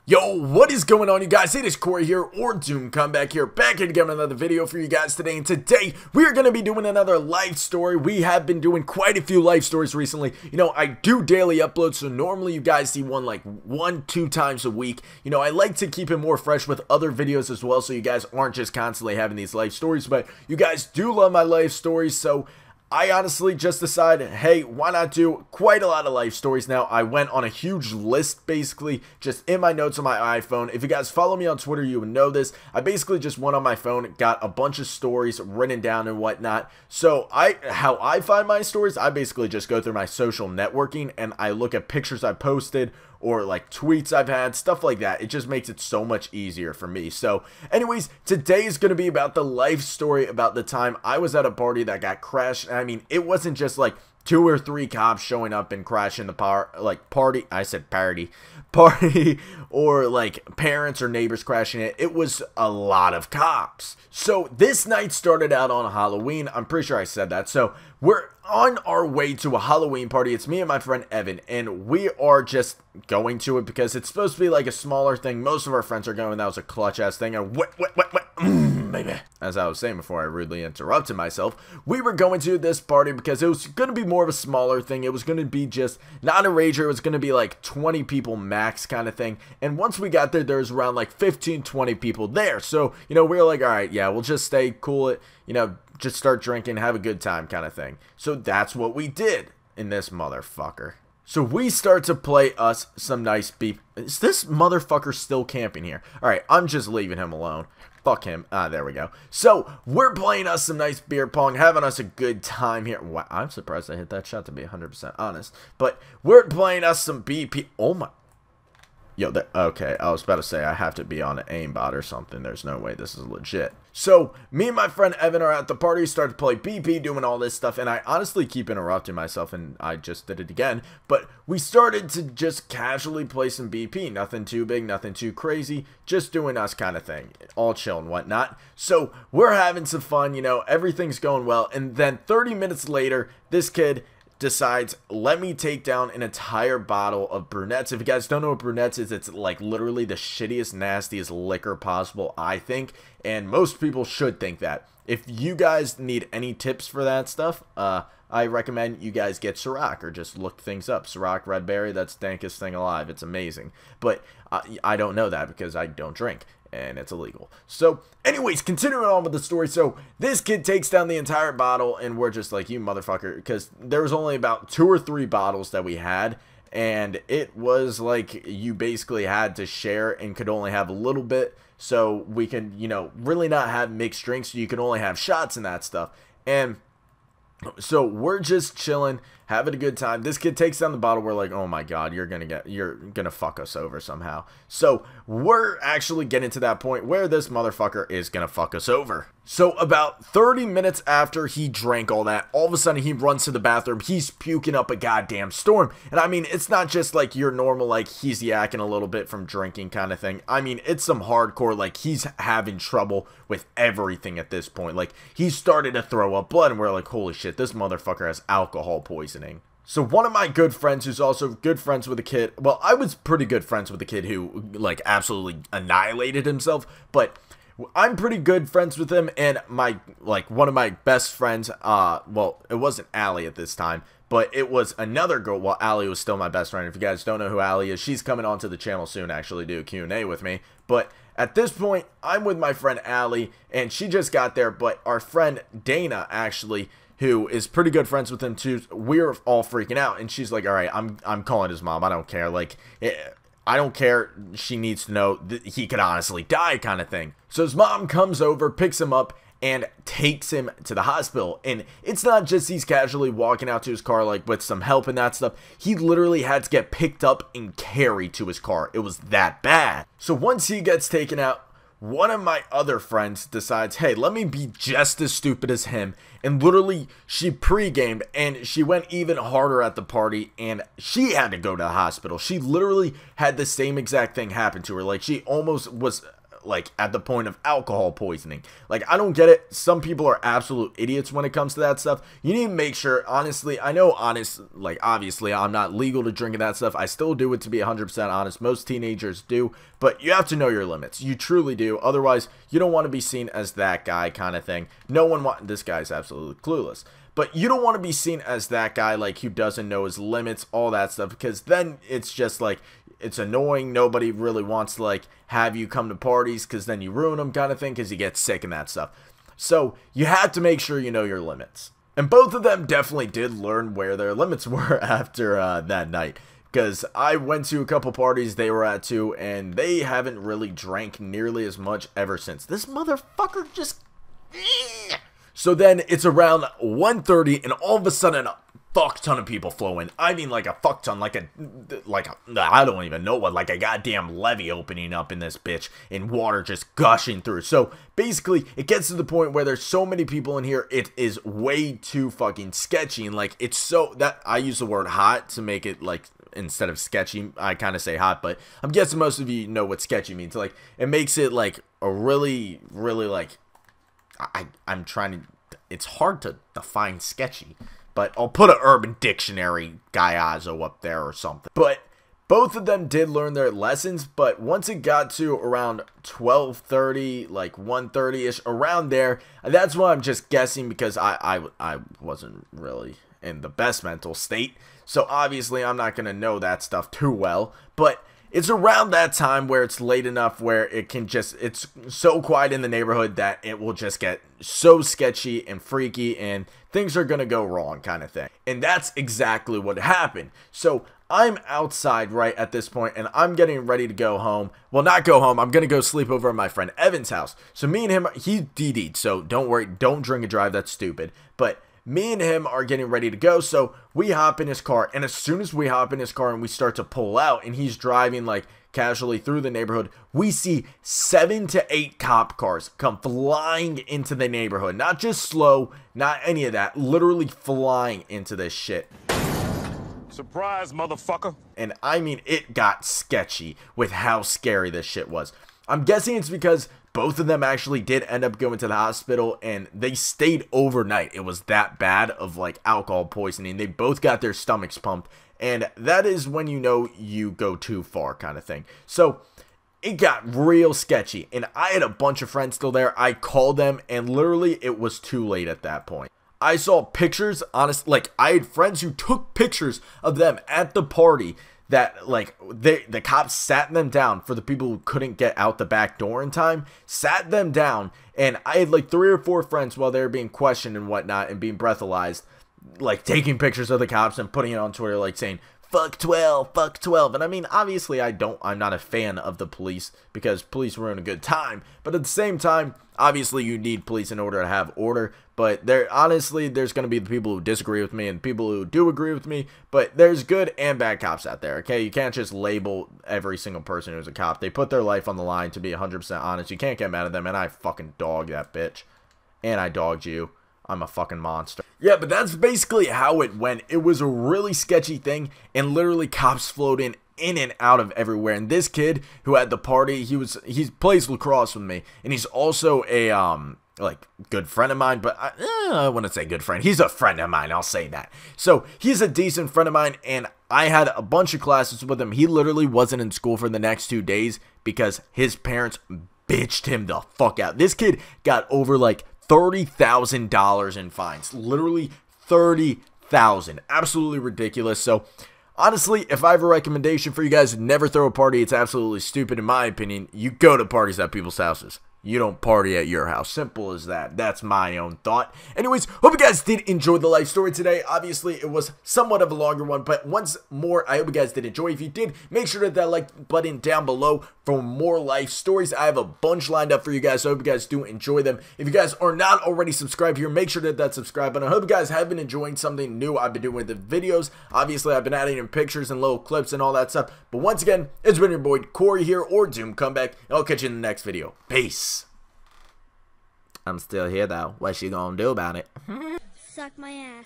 Yo, what is going on, you guys? It is Corey here, or Doom Comeback here, back again with another video for you guys today. And today, we are going to be doing another life story. We have been doing quite a few life stories recently. You know, I do daily uploads, so normally you guys see one like 1-2 times a week. You know, I like to keep it more fresh with other videos as well, so you guys aren't just constantly having these life stories. But you guys do love my life stories, so I honestly just decided, hey, why not do quite a lot of life stories now? I went on a huge list, basically, just in my notes on my iPhone. If you guys follow me on Twitter, you would know this. I basically just went on my phone, got a bunch of stories written down and whatnot. So how I find my stories, I basically just go through my social networking and I look at pictures I posted, or like tweets I've had, stuff like that. It just makes it so much easier for me. So anyways, today is going to be about the life story about the time I was at a party that got crashed. I mean, it wasn't just like 2 or 3 cops showing up and crashing the party. I said party, or like parents or neighbors crashing it. It was a lot of cops. So this night started out on Halloween. I'm pretty sure I said that. So we're on our way to a Halloween party. It's me and my friend Evan, and we are just going to it because it's supposed to be like a smaller thing. Most of our friends are going. That was a clutch ass thing. And baby. As I was saying before I rudely interrupted myself, we were going to this party because it was going to be more of a smaller thing. It was going to be just not a rager. It was going to be like 20 people max kind of thing. And once we got there, there was around like 15-20 people there. So, you know, we were like, all right, yeah, we'll just stay cool it, you know, just start drinking, have a good time kind of thing. So that's what we did in this motherfucker. So we start to play us some nice beef. Is this motherfucker still camping here? Alright, I'm just leaving him alone. Fuck him. There we go. So we're playing us some nice beer pong, having us a good time here. Wow, I'm surprised I hit that shot, to be 100% honest. But we're playing us some BP. Oh my. Yo, okay, I was about to say I have to be on an aimbot or something. There's no way this is legit. So, me and my friend Evan are at the party, start to play BP, doing all this stuff, and I honestly keep interrupting myself, and I just did it again. But we started to just casually play some BP. Nothing too big, nothing too crazy, just doing us kind of thing. All chill and whatnot. So, we're having some fun, you know, everything's going well, and then 30 minutes later, this kid decides, let me take down an entire bottle of brunettes. If you guys don't know what brunettes is, it's like literally the shittiest, nastiest liquor possible, I think, and most people should think that. If you guys need any tips for that stuff, I recommend you guys get Ciroc or just look things up. Ciroc Red Berry, that's the dankest thing alive. It's amazing. But I don't know that because I don't drink, and it's illegal. So anyways, continuing on with the story. So this kid takes down the entire bottle, and we're just like, you motherfucker, because there was only about 2 or 3 bottles that we had, and it was like you basically had to share and could only have a little bit, so we can, you know, really not have mixed drinks, so you can only have shots and that stuff. And so we're just chilling, having a good time. This kid takes down the bottle. We're like, oh my god, you're gonna fuck us over somehow. So we're actually getting to that point where this motherfucker is gonna fuck us over. So about 30 minutes after he drank all that, all of a sudden he runs to the bathroom. He's puking up a goddamn storm. And I mean, it's not just like your normal, like, he's yakking a little bit from drinking kind of thing. I mean, it's some hardcore, like, he's having trouble with everything at this point. Like, he started to throw up blood, and we're like, holy shit, this motherfucker has alcohol poisoning. So one of my good friends, who's also good friends with a kid, well, I was pretty good friends with a kid who, like, absolutely annihilated himself, but I'm pretty good friends with him, and one of my best friends, well, it wasn't Allie at this time, but it was another girl. Well, Allie was still my best friend. If you guys don't know who Allie is, she's coming onto the channel soon, actually, do a Q&A with me. But at this point, I'm with my friend Allie, and she just got there, but our friend Dana, actually, who is pretty good friends with him too, we're all freaking out, and she's like, all right, I'm calling his mom. I don't care. Like, I don't care. She needs to know that he could honestly die kind of thing. So his mom comes over, picks him up, and takes him to the hospital. And it's not just he's casually walking out to his car, like, with some help and that stuff. He literally had to get picked up and carried to his car. It was that bad. So once he gets taken out, one of my other friends decides, hey, let me be just as stupid as him, and literally she pre-gamed, and she went even harder at the party, and she had to go to the hospital. She literally had the same exact thing happen to her. Like, she almost was like at the point of alcohol poisoning. Like, I don't get it. Some people are absolute idiots when it comes to that stuff. You need to make sure, honestly, I know like obviously I'm not legal to drink that stuff. I still do it, to be 100% honest. Most teenagers do, but you have to know your limits. You truly do. Otherwise, you don't want to be seen as that guy kind of thing. This guy's absolutely clueless. But you don't want to be seen as that guy, like, who doesn't know his limits, all that stuff, because then it's just, like, it's annoying. Nobody really wants to, like, have you come to parties, because then you ruin them kind of thing, because you get sick and that stuff. So, you have to make sure you know your limits. And both of them definitely did learn where their limits were after that night. Because I went to a couple parties they were at too, and they haven't really drank nearly as much ever since. This motherfucker just... So then it's around 1:30, and all of a sudden a fuck ton of people flow in. I mean, like a fuck ton, like a I don't even know what, like a goddamn levee opening up in this bitch, and water just gushing through. So basically, it gets to the point where there's so many people in here, it is way too fucking sketchy, and like it's so that I use the word hot to make it like, instead of sketchy, I kind of say hot, but I'm guessing most of you know what sketchy means. Like, it makes it like a really like, I'm trying to, it's hard to define sketchy, but I'll put an Urban Dictionary Gaiazo up there or something. But both of them did learn their lessons, but once it got to around 12:30, like 1:30-ish, around there, that's why I'm just guessing, because I wasn't really in the best mental state, so obviously I'm not going to know that stuff too well, but it's around that time where it's late enough where it can just, it's so quiet in the neighborhood that it will just get so sketchy and freaky, and things are going to go wrong kind of thing. And that's exactly what happened. So I'm outside right at this point, and I'm getting ready to go home. Well, not go home. I'm going to go sleep over at my friend Evan's house. So me and him, he DD'd, so don't worry. Don't drink and drive. That's stupid. But me and him are getting ready to go, so we hop in his car, and as soon as we hop in his car and we start to pull out, and he's driving like casually through the neighborhood, we see 7 to 8 cop cars come flying into the neighborhood. Not just slow, not any of that, literally flying into this shit. Surprise, motherfucker. And I mean, it got sketchy with how scary this shit was. I'm guessing it's because both of them actually did end up going to the hospital, and they stayed overnight. It was that bad of like alcohol poisoning. They both got their stomachs pumped, and that is when you know you go too far kind of thing. So it got real sketchy, and I had a bunch of friends still there. I called them, and literally it was too late at that point. I saw pictures, honestly, like I had friends who took pictures of them at the party that like the cops sat them down, for the people who couldn't get out the back door in time, sat them down, and I had like 3 or 4 friends while they were being questioned and whatnot and being breathalyzed, like taking pictures of the cops and putting it on Twitter, like saying fuck 12, fuck 12. And I mean, obviously I'm not a fan of the police, because police ruin a good time, but at the same time, obviously you need police in order to have order. But honestly, there's going to be the people who disagree with me and people who do agree with me, but there's good and bad cops out there, okay? You can't just label every single person who's a cop. They put their life on the line, to be 100% honest. You can't get mad at them, and I fucking dogged that bitch. And I dogged you. I'm a fucking monster. Yeah, but that's basically how it went. It was a really sketchy thing, and literally cops flowed in and out of everywhere. And this kid who had the party, he plays lacrosse with me, and he's also a like good friend of mine, but I wouldn't say good friend. He's a friend of mine, I'll say that. So he's a decent friend of mine, and I had a bunch of classes with him. He literally wasn't in school for the next 2 days because his parents bitched him the fuck out. This kid got over like $30,000 in fines. Literally $30,000. Absolutely ridiculous. So honestly, if I have a recommendation for you guys, never throw a party. It's absolutely stupid in my opinion. You go to parties at people's houses. You don't party at your house. Simple as that. That's my own thought. Anyways, hope you guys did enjoy the life story today. Obviously, it was somewhat of a longer one, but once more, I hope you guys did enjoy. If you did, make sure to hit that like button down below for more life stories. I have a bunch lined up for you guys, so I hope you guys do enjoy them. If you guys are not already subscribed here, make sure to hit that subscribe button. I hope you guys have been enjoying something new I've been doing with the videos. Obviously, I've been adding in pictures and little clips and all that stuff. But once again, it's been your boy Corey here, or Doom Comeback, and I'll catch you in the next video. Peace. I'm still here though. What you gonna do about it? Suck my ass.